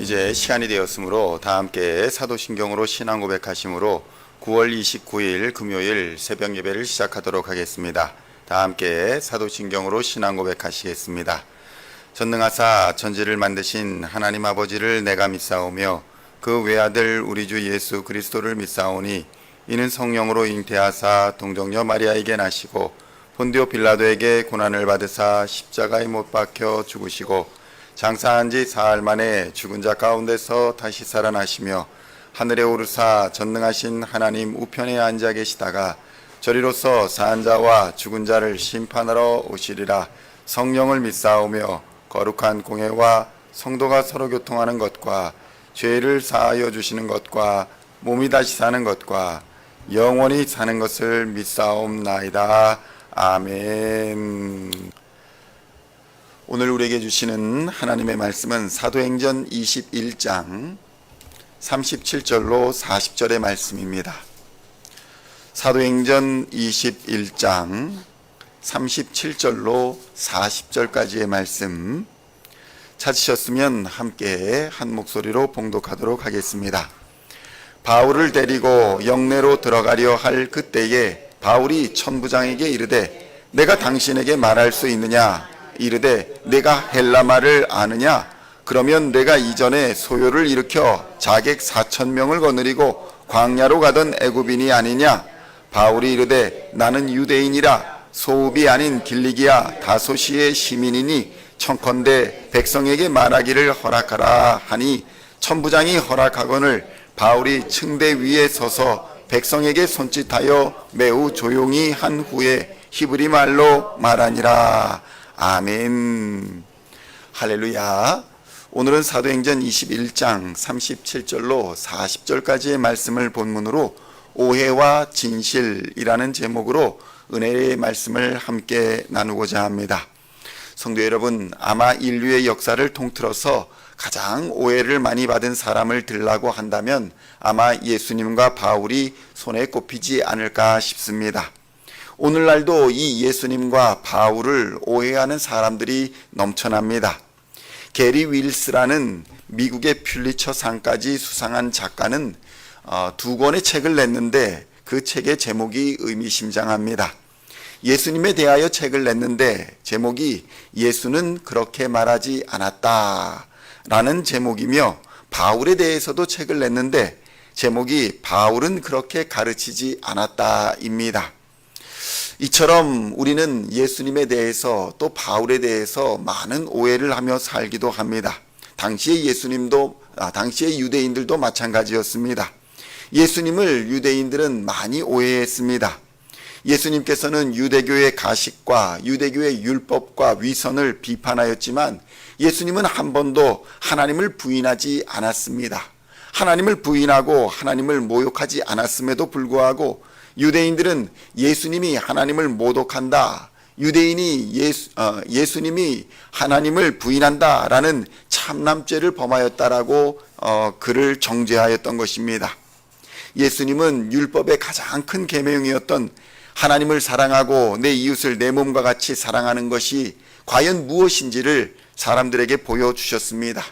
이제 시간이 되었으므로 다 함께 사도신경으로 신앙 고백하심으로 9월 29일 금요일 새벽 예배를 시작하도록 하겠습니다. 다 함께 사도신경으로 신앙 고백하시겠습니다. 전능하사 천지를 만드신 하나님 아버지를 내가 믿사오며 그 외아들 우리 주 예수 그리스도를 믿사오니 이는 성령으로 잉태하사 동정녀 마리아에게 나시고 본디오 빌라도에게 고난을 받으사 십자가에 못 박혀 죽으시고 장사한 지 사흘 만에 죽은 자 가운데서 다시 살아나시며 하늘에 오르사 전능하신 하나님 우편에 앉아 계시다가 저리로서 사한 자와 죽은 자를 심판하러 오시리라. 성령을 믿사오며 거룩한 공회와 성도가 서로 교통하는 것과 죄를 사하여 주시는 것과 몸이 다시 사는 것과 영원히 사는 것을 믿사옵나이다. 아멘. 오늘 우리에게 주시는 하나님의 말씀은 사도행전 21장 37절로 40절의 말씀입니다. 사도행전 21장 37절로 40절까지의 말씀 찾으셨으면 함께 한 목소리로 봉독하도록 하겠습니다. 바울을 데리고 영내로 들어가려 할 그때에 바울이 천부장에게 이르되 내가 당신에게 말할 수 있느냐? 이르되 내가 헬라 말을 아느냐? 그러면 내가 이전에 소요를 일으켜 자객 4,000명을 거느리고 광야로 가던 애굽인이 아니냐? 바울이 이르되 나는 유대인이라 소읍이 아닌 길리기아 다소시의 시민이니 청컨대 백성에게 말하기를 허락하라 하니 천부장이 허락하거늘 바울이 층대 위에 서서 백성에게 손짓하여 매우 조용히 한 후에 히브리 말로 말하니라. 아멘. 할렐루야. 오늘은 사도행전 21장 37절로 40절까지의 말씀을 본문으로 오해와 진실이라는 제목으로 은혜의 말씀을 함께 나누고자 합니다. 성도 여러분, 아마 인류의 역사를 통틀어서 가장 오해를 많이 받은 사람을 들라고 한다면 아마 예수님과 바울이 손에 꼽히지 않을까 싶습니다. 오늘날도 이 예수님과 바울을 오해하는 사람들이 넘쳐납니다. 게리 윌스라는 미국의 퓰리처 상까지 수상한 작가는 2권의 책을 냈는데 그 책의 제목이 의미심장합니다. 예수님에 대하여 책을 냈는데 제목이 예수는 그렇게 말하지 않았다 라는 제목이며, 바울에 대해서도 책을 냈는데 제목이 바울은 그렇게 가르치지 않았다 입니다. 이처럼 우리는 예수님에 대해서 또 바울에 대해서 많은 오해를 하며 살기도 합니다. 당시의 당시의 유대인들도 마찬가지였습니다. 예수님을 유대인들은 많이 오해했습니다. 예수님께서는 유대교의 가식과 유대교의 율법과 위선을 비판하였지만 예수님은 한 번도 하나님을 부인하지 않았습니다. 하나님을 부인하고 하나님을 모욕하지 않았음에도 불구하고 유대인들은 예수님이 하나님을 모독한다, 유대인이 예수님이 하나님을 부인한다 라는 참남죄를 범하였다라고 그를 정죄하였던 것입니다. 예수님은 율법의 가장 큰 계명이었던 하나님을 사랑하고 내 이웃을 내 몸과 같이 사랑하는 것이 과연 무엇인지를 사람들에게 보여주셨습니다.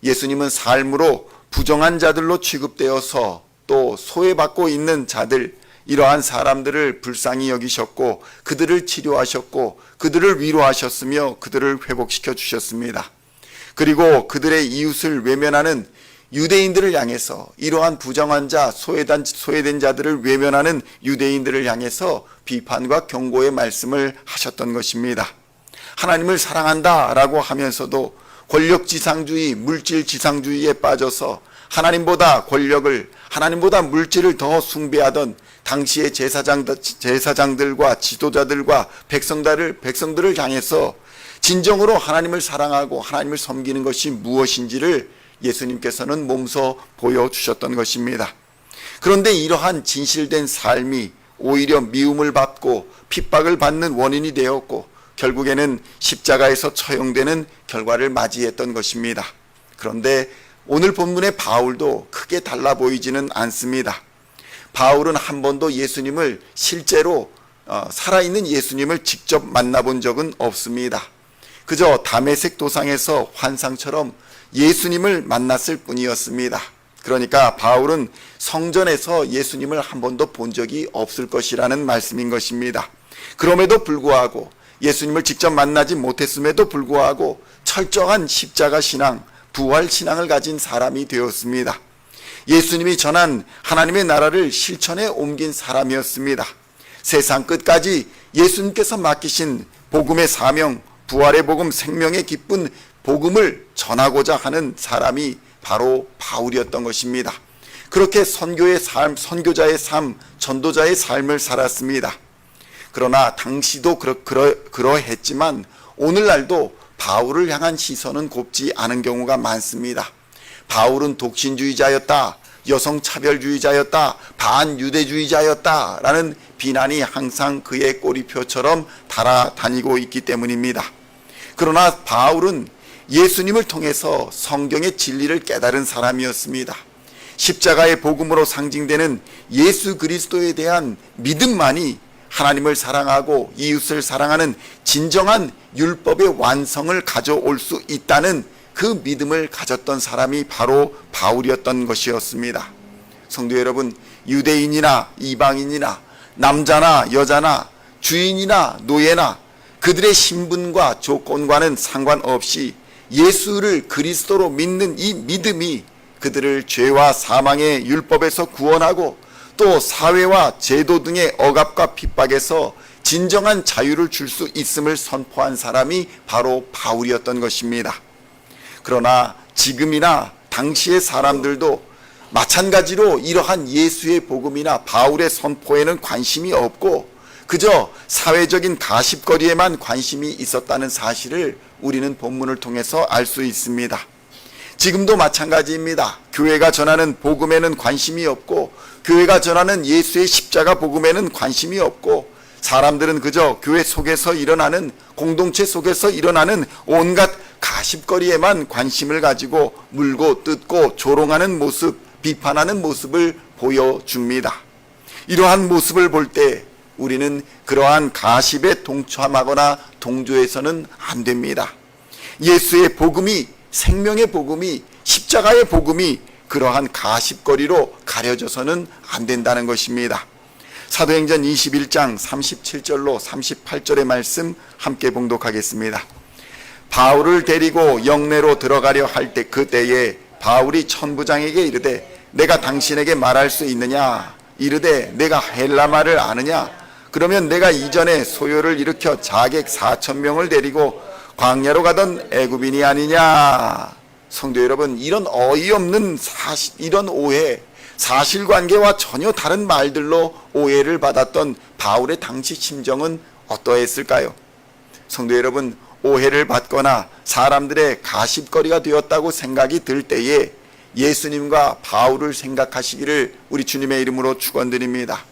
예수님은 삶으로 부정한 자들로 취급되어서 또 소외받고 있는 자들, 이러한 사람들을 불쌍히 여기셨고 그들을 치료하셨고 그들을 위로하셨으며 그들을 회복시켜 주셨습니다. 그리고 그들의 이웃을 외면하는 유대인들을 향해서, 이러한 부정한 자, 소외된 자들을 외면하는 유대인들을 향해서 비판과 경고의 말씀을 하셨던 것입니다. 하나님을 사랑한다라고 하면서도 권력지상주의, 물질지상주의에 빠져서 하나님보다 권력을, 하나님보다 물질을 더 숭배하던 당시의 제사장들과 지도자들과 백성들을 향해서 진정으로 하나님을 사랑하고 하나님을 섬기는 것이 무엇인지를 예수님께서는 몸소 보여주셨던 것입니다. 그런데 이러한 진실된 삶이 오히려 미움을 받고 핍박을 받는 원인이 되었고 결국에는 십자가에서 처형되는 결과를 맞이했던 것입니다. 그런데 오늘 본문의 바울도 크게 달라 보이지는 않습니다. 바울은 한 번도 예수님을 실제로 살아있는 예수님을 직접 만나본 적은 없습니다. 그저 다메섹 도상에서 환상처럼 예수님을 만났을 뿐이었습니다. 그러니까 바울은 성전에서 예수님을 한 번도 본 적이 없을 것이라는 말씀인 것입니다. 그럼에도 불구하고 예수님을 직접 만나지 못했음에도 불구하고 철저한 십자가 신앙, 부활 신앙을 가진 사람이 되었습니다. 예수님이 전한 하나님의 나라를 실천에 옮긴 사람이었습니다. 세상 끝까지 예수님께서 맡기신 복음의 사명, 부활의 복음, 생명의 기쁜 복음을 전하고자 하는 사람이 바로 바울이었던 것입니다. 그렇게 선교의 삶, 선교자의 삶, 전도자의 삶을 살았습니다. 그러나 당시도 그러했지만 오늘날도 바울을 향한 시선은 곱지 않은 경우가 많습니다. 바울은 독신주의자였다, 여성차별주의자였다, 반유대주의자였다 라는 비난이 항상 그의 꼬리표처럼 달아다니고 있기 때문입니다. 그러나 바울은 예수님을 통해서 성경의 진리를 깨달은 사람이었습니다. 십자가의 복음으로 상징되는 예수 그리스도에 대한 믿음만이 하나님을 사랑하고 이웃을 사랑하는 진정한 율법의 완성을 가져올 수 있다는 그 믿음을 가졌던 사람이 바로 바울이었던 것이었습니다. 성도 여러분, 유대인이나 이방인이나 남자나 여자나 주인이나 노예나 그들의 신분과 조건과는 상관없이 예수를 그리스도로 믿는 이 믿음이 그들을 죄와 사망의 율법에서 구원하고 또 사회와 제도 등의 억압과 핍박에서 진정한 자유를 줄 수 있음을 선포한 사람이 바로 바울이었던 것입니다. 그러나 지금이나 당시의 사람들도 마찬가지로 이러한 예수의 복음이나 바울의 선포에는 관심이 없고 그저 사회적인 가십거리에만 관심이 있었다는 사실을 우리는 본문을 통해서 알 수 있습니다. 지금도 마찬가지입니다. 교회가 전하는 복음에는 관심이 없고 교회가 전하는 예수의 십자가 복음에는 관심이 없고 사람들은 그저 교회 속에서 일어나는, 공동체 속에서 일어나는 온갖 가십거리에만 관심을 가지고 물고 뜯고 조롱하는 모습, 비판하는 모습을 보여줍니다. 이러한 모습을 볼 때 우리는 그러한 가십에 동참하거나 동조해서는 안 됩니다. 예수의 복음이, 생명의 복음이, 십자가의 복음이 그러한 가십거리로 가려져서는 안 된다는 것입니다. 사도행전 21장 37절로 38절의 말씀 함께 봉독하겠습니다. 바울을 데리고 영내로 들어가려 할 때 그때에 바울이 천부장에게 이르되 내가 당신에게 말할 수 있느냐? 이르되 내가 헬라말을 아느냐? 그러면 내가 이전에 소요를 일으켜 자객 4,000명을 데리고 광야로 가던 애굽인이 아니냐? 성도 여러분, 이런 어이없는 이런 오해, 사실관계와 전혀 다른 말들로 오해를 받았던 바울의 당시 심정은 어떠했을까요? 성도 여러분, 오해를 받거나 사람들의 가십거리가 되었다고 생각이 들 때에 예수님과 바울을 생각하시기를 우리 주님의 이름으로 축원드립니다.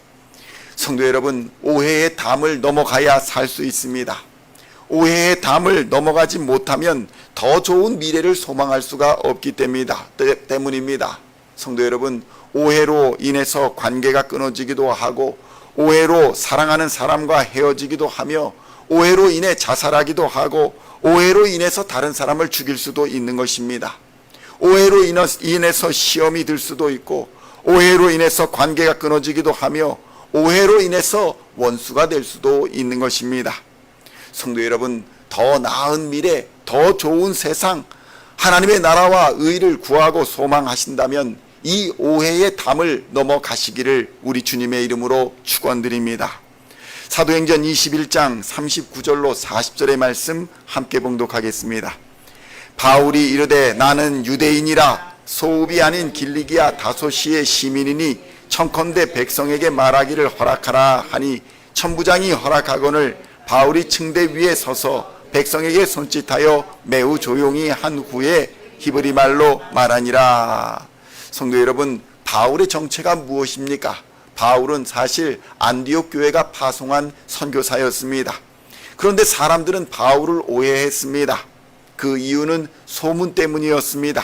성도 여러분, 오해의 담을 넘어가야 살 수 있습니다. 오해의 담을 넘어가지 못하면 더 좋은 미래를 소망할 수가 없기 때문입니다. 성도 여러분, 오해로 인해서 관계가 끊어지기도 하고 오해로 사랑하는 사람과 헤어지기도 하며 오해로 인해 자살하기도 하고 오해로 인해서 다른 사람을 죽일 수도 있는 것입니다. 오해로 인해서 시험이 들 수도 있고 오해로 인해서 관계가 끊어지기도 하며 오해로 인해서 원수가 될 수도 있는 것입니다. 성도 여러분, 더 나은 미래, 더 좋은 세상, 하나님의 나라와 의를 구하고 소망하신다면 이 오해의 담을 넘어가시기를 우리 주님의 이름으로 축원드립니다. 사도행전 21장 39절로 40절의 말씀 함께 봉독하겠습니다. 바울이 이르되 나는 유대인이라 소읍이 아닌 길리기아 다소시의 시민이니 청컨대 백성에게 말하기를 허락하라 하니 천부장이 허락하거늘 바울이 층대 위에 서서 백성에게 손짓하여 매우 조용히 한 후에 히브리 말로 말하니라. 성도 여러분, 바울의 정체가 무엇입니까? 바울은 사실 안디옥 교회가 파송한 선교사였습니다. 그런데 사람들은 바울을 오해했습니다. 그 이유는 소문 때문이었습니다.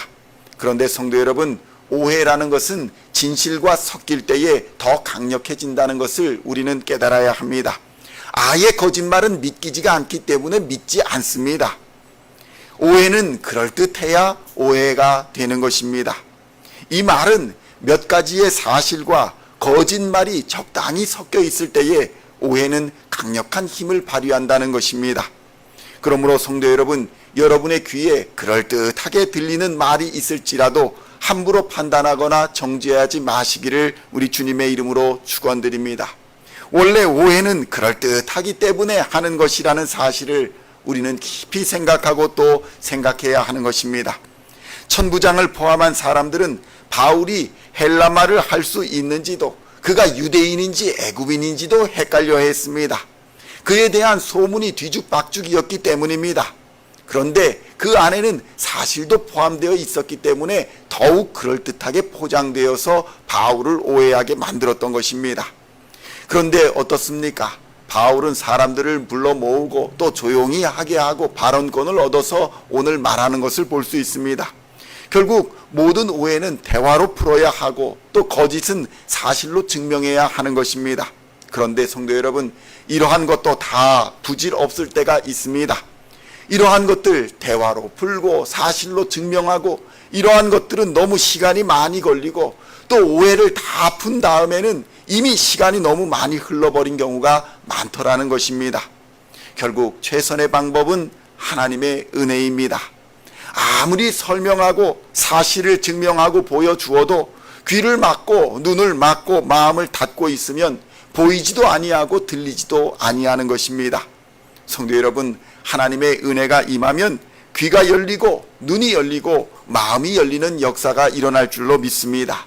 그런데 성도 여러분, 오해라는 것은 진실과 섞일 때에 더 강력해진다는 것을 우리는 깨달아야 합니다. 아예 거짓말은 믿기지가 않기 때문에 믿지 않습니다. 오해는 그럴듯해야 오해가 되는 것입니다. 이 말은 몇 가지의 사실과 거짓말이 적당히 섞여 있을 때에 오해는 강력한 힘을 발휘한다는 것입니다. 그러므로 성도 여러분, 여러분의 귀에 그럴듯하게 들리는 말이 있을지라도 함부로 판단하거나 정죄하지 마시기를 우리 주님의 이름으로 축원드립니다. 원래 오해는 그럴듯하기 때문에 하는 것이라는 사실을 우리는 깊이 생각하고 또 생각해야 하는 것입니다. 천부장을 포함한 사람들은 바울이 헬라말을 할 수 있는지도, 그가 유대인인지 애굽인인지도 헷갈려 했습니다. 그에 대한 소문이 뒤죽박죽이었기 때문입니다. 그런데 그 안에는 사실도 포함되어 있었기 때문에 더욱 그럴듯하게 포장되어서 바울을 오해하게 만들었던 것입니다. 그런데 어떻습니까? 바울은 사람들을 불러 모으고 또 조용히 하게 하고 발언권을 얻어서 오늘 말하는 것을 볼 수 있습니다. 결국 모든 오해는 대화로 풀어야 하고 또 거짓은 사실로 증명해야 하는 것입니다. 그런데 성도 여러분, 이러한 것도 다 부질 없을 때가 있습니다. 이러한 것들 대화로 풀고 사실로 증명하고 이러한 것들은 너무 시간이 많이 걸리고 또 오해를 다 푼 다음에는 이미 시간이 너무 많이 흘러버린 경우가 많더라는 것입니다. 결국 최선의 방법은 하나님의 은혜입니다. 아무리 설명하고 사실을 증명하고 보여주어도 귀를 막고 눈을 막고 마음을 닫고 있으면 보이지도 아니하고 들리지도 아니하는 것입니다. 성도 여러분, 하나님의 은혜가 임하면 귀가 열리고 눈이 열리고 마음이 열리는 역사가 일어날 줄로 믿습니다.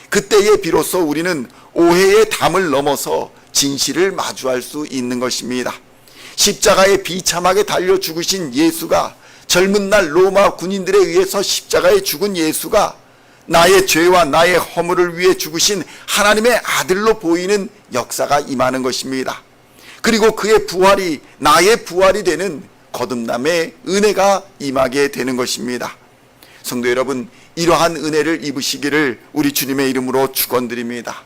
그때에 비로소 우리는 오해의 담을 넘어서 진실을 마주할 수 있는 것입니다. 십자가에 비참하게 달려 죽으신 예수가, 젊은 날 로마 군인들에 의해서 십자가에 죽은 예수가 나의 죄와 나의 허물을 위해 죽으신 하나님의 아들로 보이는 역사가 임하는 것입니다. 그리고 그의 부활이 나의 부활이 되는 거듭남의 은혜가 임하게 되는 것입니다. 성도 여러분, 이러한 은혜를 입으시기를 우리 주님의 이름으로 축원드립니다.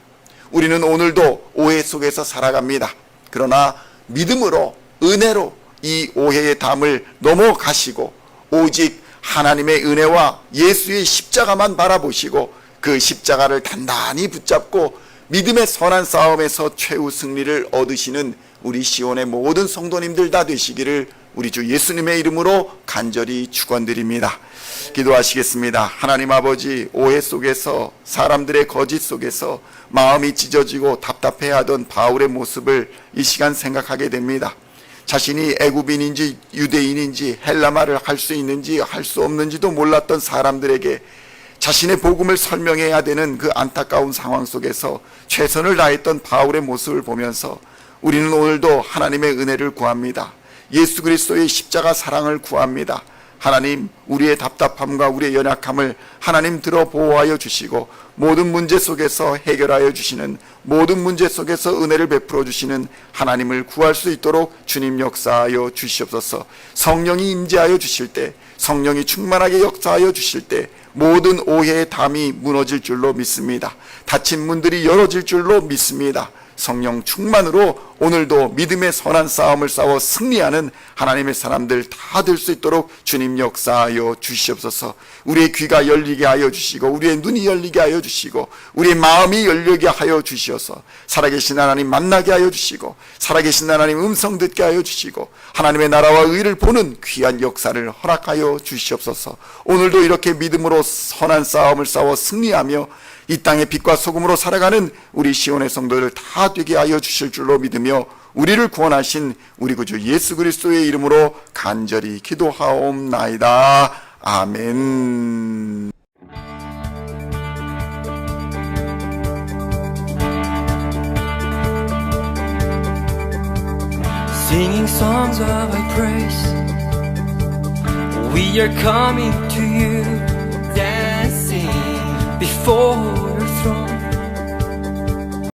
우리는 오늘도 오해 속에서 살아갑니다. 그러나 믿음으로, 은혜로 이 오해의 담을 넘어가시고 오직 하나님의 은혜와 예수의 십자가만 바라보시고 그 십자가를 단단히 붙잡고 믿음의 선한 싸움에서 최후 승리를 얻으시는 우리 시온의 모든 성도님들 다 되시기를 우리 주 예수님의 이름으로 간절히 축원드립니다. 기도하시겠습니다. 하나님 아버지, 오해 속에서, 사람들의 거짓 속에서 마음이 찢어지고 답답해하던 바울의 모습을 이 시간 생각하게 됩니다. 자신이 애굽인인지 유대인인지 헬라말을 할 수 있는지 할 수 없는지도 몰랐던 사람들에게 자신의 복음을 설명해야 되는 그 안타까운 상황 속에서 최선을 다했던 바울의 모습을 보면서 우리는 오늘도 하나님의 은혜를 구합니다. 예수 그리스도의 십자가 사랑을 구합니다. 하나님, 우리의 답답함과 우리의 연약함을 하나님 들어 보호하여 주시고 모든 문제 속에서 해결하여 주시는, 모든 문제 속에서 은혜를 베풀어 주시는 하나님을 구할 수 있도록 주님 역사하여 주시옵소서. 성령이 임재하여 주실 때, 성령이 충만하게 역사하여 주실 때 모든 오해의 담이 무너질 줄로 믿습니다. 닫힌 문들이 열어질 줄로 믿습니다. 성령 충만으로 오늘도 믿음의 선한 싸움을 싸워 승리하는 하나님의 사람들 다 될 수 있도록 주님 역사하여 주시옵소서. 우리의 귀가 열리게 하여 주시고 우리의 눈이 열리게 하여 주시고 우리의 마음이 열리게 하여 주시어서 살아계신 하나님 만나게 하여 주시고 살아계신 하나님 음성 듣게 하여 주시고 하나님의 나라와 의를 보는 귀한 역사를 허락하여 주시옵소서. 오늘도 이렇게 믿음으로 선한 싸움을 싸워 승리하며 이 땅의 빛과 소금으로 살아가는 우리 시온의 성도들 다 되게 하여 주실 줄로 믿으며 우리를 구원하신 우리 구주 예수 그리스도의 이름으로 간절히 기도하옵나이다. 아멘. Singing songs of our praise, we are coming to you, dancing before your throne.